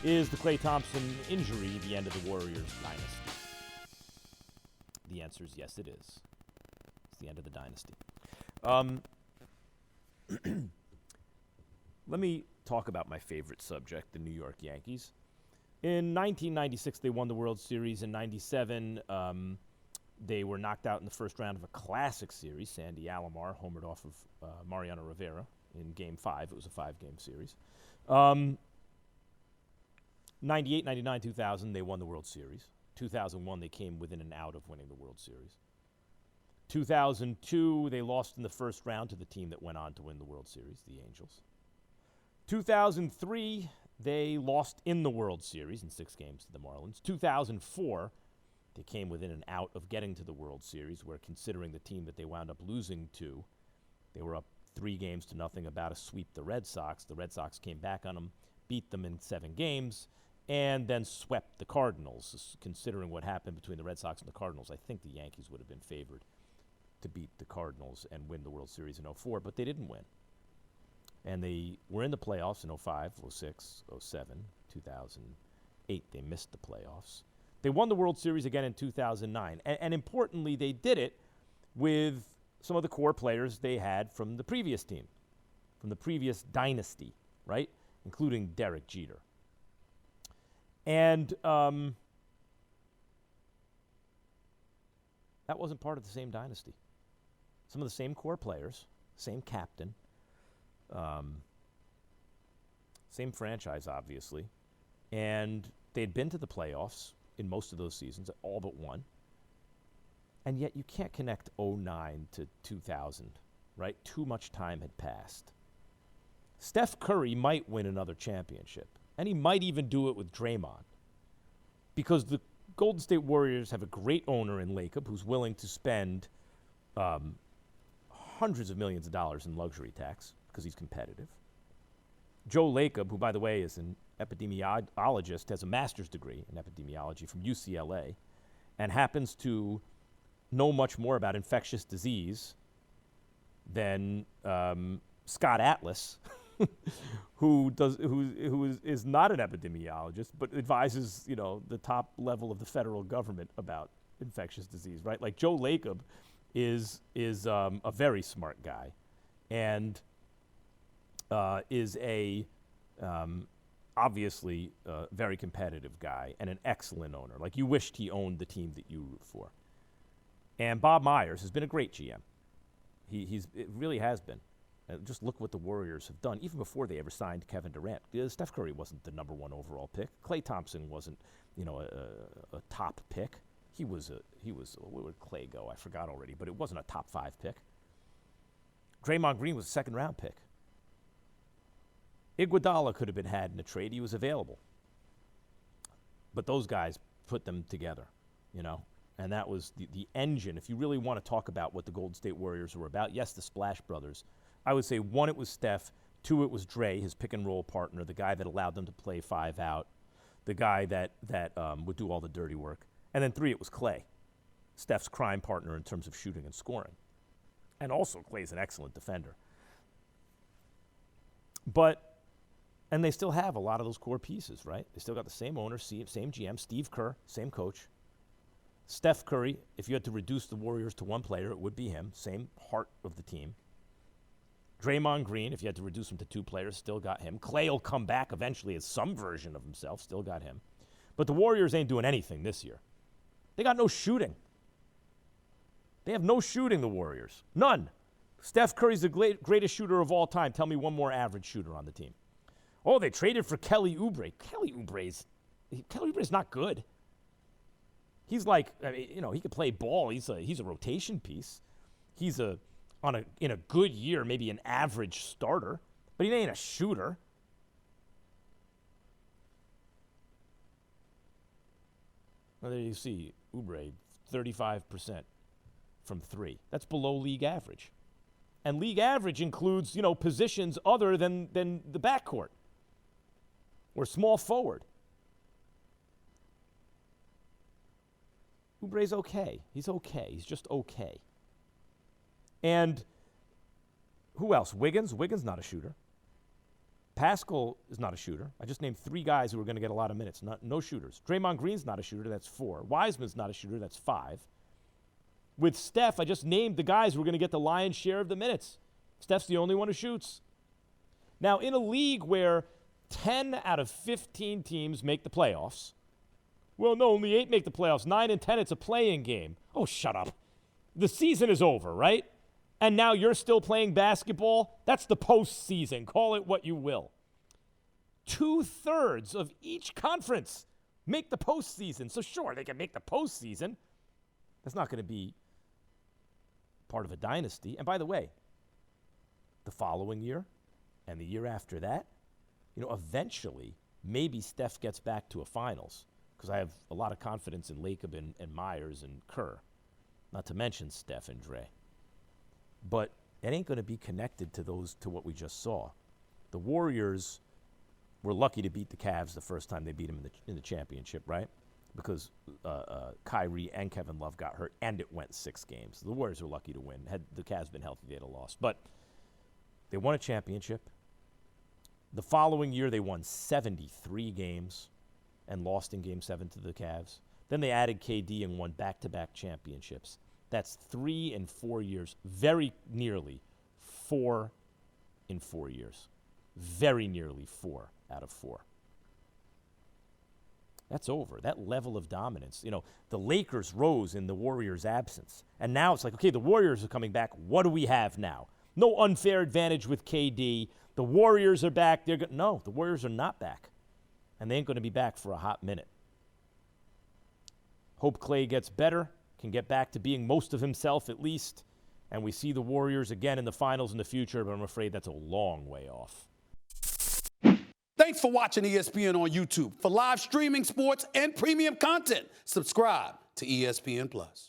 Is the Klay Thompson injury the end of the Warriors dynasty? The answer is yes, it is. It's the end of the dynasty. Let me talk about my favorite subject, the New York Yankees. In 1996, they won the World Series. In 97, they were knocked out in the first round of a classic series. Sandy Alomar homered off of Mariano Rivera in Game 5. It was a 5-game series. 98, 99, 2000, they won the World Series. 2001, they came within an out of winning the World Series. 2002, they lost in the first round to the team that went on to win the World Series, the Angels. 2003, they lost in the World Series in 6 games to the Marlins. 2004, they came within an out of getting to the World Series, where considering the team that they wound up losing to, they were up 3-0 about to sweep the Red Sox. The Red Sox came back on them, beat them in 7 games, and then swept the Cardinals. Considering what happened between the Red Sox and the Cardinals, I think the Yankees would have been favored to beat the Cardinals and win the World Series in 2004, but they didn't win. And they were in the playoffs in 2005, 2006, 2007, 2008. They missed the playoffs. They won the World Series again in 2009. And importantly, they did it with some of the core players they had from the previous team, from the previous dynasty, right? Including Derek Jeter. And that wasn't part of the same dynasty. Some of the same core players, same captain, same franchise, obviously. And they'd been to the playoffs in most of those seasons, all but one. And yet you can't connect 2009 to 2000, right? Too much time had passed. Steph Curry might win another championship, and he might even do it with Draymond, because the Golden State Warriors have a great owner in Lacob who's willing to spend hundreds of millions of dollars in luxury tax because he's competitive. Joe Lacob, who, by the way, is an epidemiologist, has a master's degree in epidemiology from UCLA, and happens to know much more about infectious disease than Scott Atlas, who is not an epidemiologist, but advises, the top level of the federal government about infectious disease, right? Like Joe Lacob is a very smart guy, and is a obviously very competitive guy and an excellent owner. Like, you wished he owned the team that you root for. And Bob Myers has been a great GM. It really has been. Just look what the Warriors have done, even before they ever signed Kevin Durant. Steph Curry wasn't the number 1 overall pick. Klay Thompson wasn't, a top pick. He was, where would Klay go? I forgot already, but it wasn't a top 5 pick. Draymond Green was a 2nd-round pick. Iguodala could have been had in a trade. He was available. But those guys put them together, and that was the engine. If you really want to talk about what the Golden State Warriors were about, yes, the Splash Brothers. I would say 1, it was Steph. 2, it was Dre, his pick-and-roll partner, the guy that allowed them to play 5 out, the guy that would do all the dirty work. And then 3, it was Klay, Steph's crime partner in terms of shooting and scoring. And also, Klay's an excellent defender. And they still have a lot of those core pieces, right? They still got the same owner, same GM, Steve Kerr, same coach. Steph Curry, if you had to reduce the Warriors to one player, it would be him, same heart of the team. Draymond Green, if you had to reduce him to 2 players, still got him. Klay will come back eventually as some version of himself, still got him. But the Warriors ain't doing anything this year. They got no shooting. They have no shooting, the Warriors. None. Steph Curry's the greatest shooter of all time. Tell me one more average shooter on the team. Oh, they traded for Kelly Oubre. Kelly Oubre's not good. He's like, he could play ball. He's a rotation piece. He's in a good year, maybe an average starter, but he ain't a shooter. Well, there you see, Oubre, 35% from 3. That's below league average. And league average includes, positions other than the backcourt or small forward. Oubre's okay. He's okay. He's just okay. And who else? Wiggins? Wiggins not a shooter. Pascal is not a shooter. I just named 3 guys who are going to get a lot of minutes. No shooters. Draymond Green's not a shooter. That's 4. Wiseman's not a shooter. That's 5. With Steph, I just named the guys who are going to get the lion's share of the minutes. Steph's the only one who shoots. Now, in a league where 10 out of 15 teams make the playoffs, well, no, only 8 make the playoffs. 9 and 10, it's a play-in game. Oh, shut up. The season is over, right? And now you're still playing basketball? That's the postseason. Call it what you will. 2/3 of each conference make the postseason. So sure, they can make the postseason. That's not going to be part of a dynasty. And by the way, the following year and the year after that, eventually, maybe Steph gets back to a finals, because I have a lot of confidence in Lacob and Myers and Kerr, not to mention Steph and Dre. But it ain't going to be connected to what we just saw. The Warriors were lucky to beat the Cavs the first time they beat them in the championship, right? Because Kyrie and Kevin Love got hurt, and it went 6 games. The Warriors were lucky to win. Had the Cavs been healthy, they'd have lost. But they won a championship. The following year, they won 73 games and lost in Game 7 to the Cavs. Then they added KD and won back-to-back championships. That's 3 in 4 years, very nearly 4 in 4 years. Very nearly 4 out of 4. That's over. That level of dominance. The Lakers rose in the Warriors' absence. And now it's like, okay, the Warriors are coming back. What do we have now? No unfair advantage with KD. The Warriors are back. No, the Warriors are not back. And they ain't going to be back for a hot minute. Hope Klay gets better, can get back to being most of himself at least, and we see the Warriors again in the finals in the future, but I'm afraid that's a long way off. Thanks for watching ESPN on YouTube. For live streaming, sports, and premium content, subscribe to ESPN+.